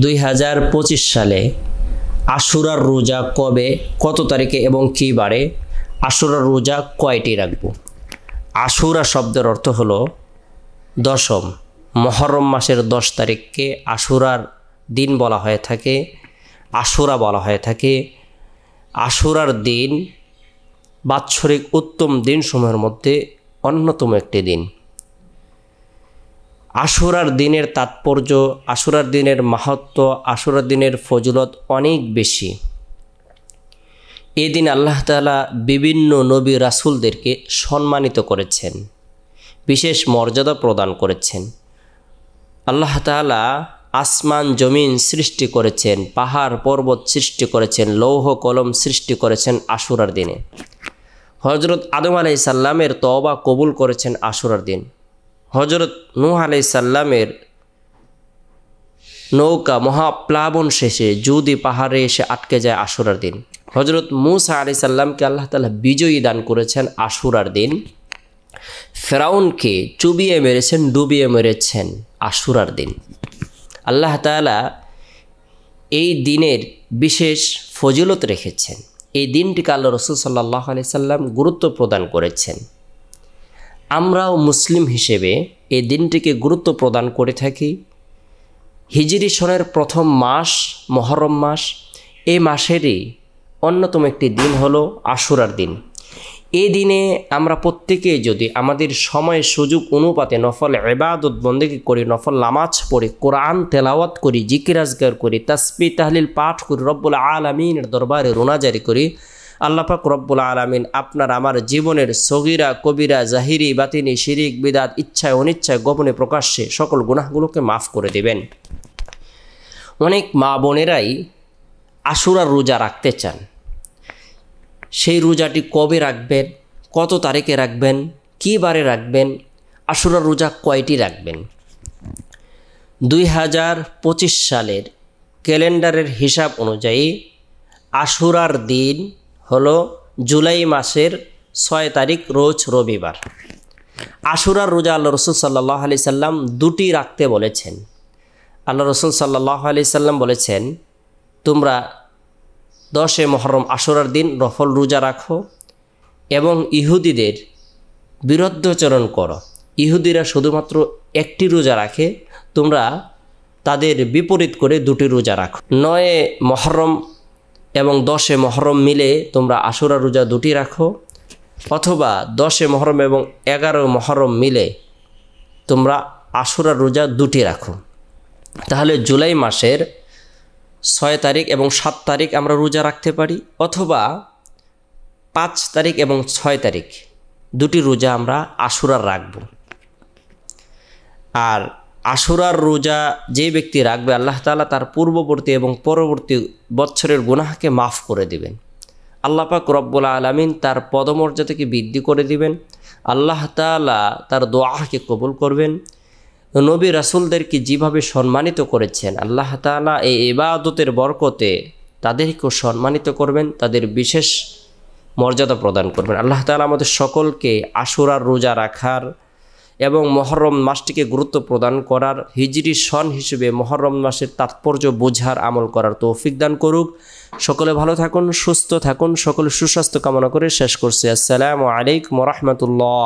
2025 সালে আশুরার রোজা কবে, কত তারিখে এবং কী বারে, আশুরার রোজা কয়টি রাখব? আশুরা শব্দের অর্থ হলো দশম। মুহররম মাসের 10 তারিখকে আশুরার দিন বলা হয়ে থাকে, আশুরা বলা হয়ে থাকে। আশুরার দিন বাৎসরিক উত্তম দিনসমূহের মধ্যে অন্যতম একটি দিন। আশুরার দিনের তাৎপর্য, আশুরার দিনের মাহাত্ম্য, আশুরার দিনের ফজিলত অনেক বেশি। এই দিন আল্লাহ তাআলা বিভিন্ন নবী রাসূলদেরকে সম্মানিত করেছেন, বিশেষ মর্যাদা প্রদান করেছেন। আল্লাহ তাআলা আসমান জমিন সৃষ্টি করেছেন, পাহাড় পর্বত সৃষ্টি করেছেন, লৌহ কলম সৃষ্টি করেছেন আশুরার দিনে। হযরত আদম আলাইহিস সালামের তওবা কবুল করেছেন আশুরার দিন। হযরত নূহ আলাইহিস সালামের নৌকা মহাপ্লাবন শেষে জুদি পাহাড়ে এসে আটকে যায় আশুরার দিন। হযরত মূসা আলাইহিস সালামকে আল্লাহ তাআলা বিজয়ী দান করেছেন আশুরার দিন। ফেরাউনকে চুবিয়ে মেরেছেন, ডুবিয়ে মেরেছেন আশুরার দিন। আল্লাহ তাআলা এই দিনের বিশেষ ফজিলত রেখেছেন। এই দিনটিকে আল্লাহ রাসূল সাল্লাল্লাহু আলাইহি সাল্লাম গুরুত্ব প্রদান করেছেন। আমরাও মুসলিম হিসেবে এই দিনটিকে গুরুত্ব প্রদান করে থাকি। হিজরি সনের প্রথম মাস মুহররম মাস, এই মাসেরই অন্যতম একটি দিন হলো আশুরার দিন। এই দিনে আমরা প্রত্যেকেই যদি আমাদের সময় সুযোগ অনুপাতে নফল ইবাদত বন্দেগী করি, নফল নামাজ পড়ি, কোরআন তেলাওয়াত করি, জিকির আজগার করি, তাসবিহ তাহলিল পাঠ করি, রব্বুল আলামিনের দরবারে রোনাজারি করি, আল্লাহ পাক রব্বুল আলামিন আপনার আমার জীবনের সগীরা কবিরা জাহিরি বাতিনি শিরিক বিদাত ইচ্ছায় অনিচ্ছায় গোপনে প্রকাশ্যে সকল গুনাহগুলোকে মাফ করে দেবেন। অনেক মা বোনেরাই আশুরার রোজা রাখতে চান। সেই রোজাটি কবে রাখবেন, কত তারিখে রাখবেন, কী বারে রাখবেন, আশুরার রোজা কয়টি রাখবেন? 2025 সালের ক্যালেন্ডারের হিসাব অনুযায়ী আশুরার দিন হলো জুলাই মাসের 6 তারিখ, রোজ রবিবার। আশুরার রোজা আল্লাহ রাসূল সাল্লাল্লাহু আলাইহি সাল্লাম দুটি রাখতে বলেছেন। আল্লাহ রাসূল সাল্লাল্লাহু আলাইহি সাল্লাম বলেছেন, তোমরা 10 মুহররম আশুরার দিন নফল রোজা রাখো এবং ইহুদিদের বিরুদ্ধাচরণ করো। ইহুদিরা শুধুমাত্র একটি রোজা রাখে, তোমরা তাদের বিপরীত করে দুটি রোজা রাখো। 9 মুহররম এবং 10 মুহররম মিলে তোমরা আশুরার রোজা দুটি রাখো, অথবা 10 মুহররম এবং 11 মুহররম মিলে তোমরা আশুরার রোজা দুটি রাখো। তাহলে জুলাই মাসের 6 তারিখ এবং 7 তারিখ আমরা রোজা রাখতে পারি, অথবা 5 তারিখ এবং 6 তারিখ দুটি রোজা আমরা আশুরার রাখব। আর আশুরার রোজা যে ব্যক্তি রাখবে, আল্লাহ তাআলা তার পূর্ববর্তী এবং পরবর্তী বছরের গুনাহকে মাফ করে দিবেন। আল্লাহ পাক রব্বুল আলামিন তার পদমর্যাদাকে বৃদ্ধি করে দিবেন। আল্লাহ তাআলা তার দোয়াকে কবুল করবেন। নবী রাসূলদেরকে যেভাবে সম্মানিত করেছেন, আল্লাহ তাআলা এই ইবাদতের বরকতে তাদেরকেও সম্মানিত করবেন, তাদের বিশেষ মর্যাদা প্রদান করবেন। আল্লাহ তাআলা আমাদের সকলকে আশুরার রোজা রাখার এবং মুহররম মাসটিকে গুরুত্ব প্রদান করার, হিজরি সন হিসেবে মুহররম মাসের তাৎপর্য বোঝার, আমল করার তৌফিক দান করুক। সকলে ভালো থাকুন, সুস্থ থাকুন, সকলে সুস্বাস্থ্য কামনা করে শেষ করছি। আসসালামু আলাইকুম ওয়া রাহমাতুল্লাহ।